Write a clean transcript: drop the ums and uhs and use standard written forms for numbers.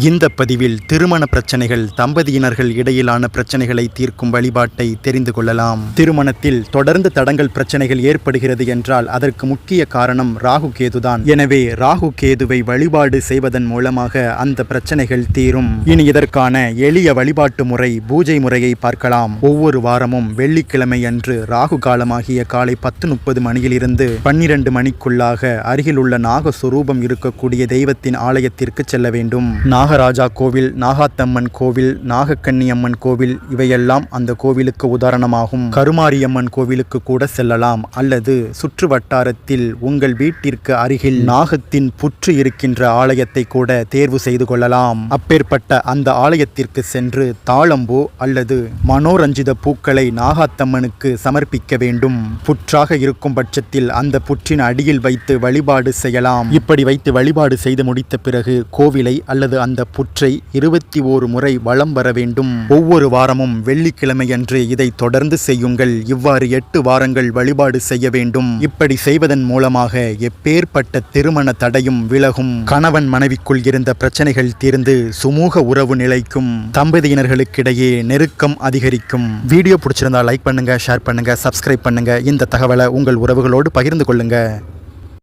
இந்த பதிவில் திருமண பிரச்சனைகள், தம்பதியினர்கள் இடையிலான பிரச்சனைகளை தீர்க்கும் வழிபாட்டை தெரிந்து கொள்ளலாம். திருமணத்தில் தொடர்ந்து தடங்கல் பிரச்சனைகள் ஏற்படுகிறது என்றால் அதற்கு முக்கிய காரணம் ராகு கேதுதான். எனவே ராகு கேதுவை வழிபாடு செய்வதன் மூலமாக அந்த பிரச்சனைகள் தீரும். இனி இதற்கான எளிய வழிபாட்டு முறை, பூஜை முறையை பார்க்கலாம். ஒவ்வொரு வாரமும் வெள்ளிக்கிழமை அன்று ராகு காலமாகிய காலை 10:30 மணியிலிருந்து 12 மணிக்குள்ளாக அருகில் உள்ள நாகஸ்வரூபம் இருக்கக்கூடிய தெய்வத்தின் ஆலயத்திற்கு செல்ல வேண்டும். நாகராஜா கோவில், நாகாத்தம்மன் கோவில், நாகக்கன்னியம்மன் கோவில் இவையெல்லாம் அந்த கோவிலுக்கு உதாரணமாகும். கருமாரியம்மன் கோவிலுக்கு கூட செல்லலாம். அல்லது சுற்று வட்டாரத்தில் உங்கள் வீட்டிற்கு அருகில் நாகத்தின் புற்று இருக்கின்ற ஆலயத்தை கூட தேர்வு செய்து கொள்ளலாம். அப்பேற்பட்ட அந்த ஆலயத்திற்கு சென்று தாளம்பூ அல்லது மனோரஞ்சித பூக்களை நாகாத்தம்மனுக்கு சமர்ப்பிக்க வேண்டும். புற்றாக இருக்கும் பட்சத்தில் அந்த புற்றின் அடியில் வைத்து வழிபாடு செய்யலாம். இப்படி வைத்து வழிபாடு செய்து முடித்த பிறகு கோவிலை அல்லது அந்த புற்றை 21 முறை வலம் வர வேண்டும். ஒவ்வொரு வாரமும் வெள்ளிக்கிழமையன்று இதை தொடர்ந்து செய்யுங்கள். இவ்வாறு 8 வாரங்கள் வழிபாடு செய்ய வேண்டும். இப்படி செய்வதன் மூலமாக எப்பேற்பட்ட திருமண தடையும் விலகும். கணவன் மனைவிக்குள் இருந்த பிரச்சனைகள் தீர்ந்து சுமூக உறவு நிலைக்கும். தம்பதியினர்களுக்கிடையே நெருக்கம் அதிகரிக்கும். வீடியோ பிடிச்சிருந்தா லைக் பண்ணுங்க, ஷேர் பண்ணுங்க, சப்ஸ்கிரைப் பண்ணுங்க. இந்த தகவலை உங்கள் உறவுகளோடு பகிர்ந்து கொள்ளுங்க.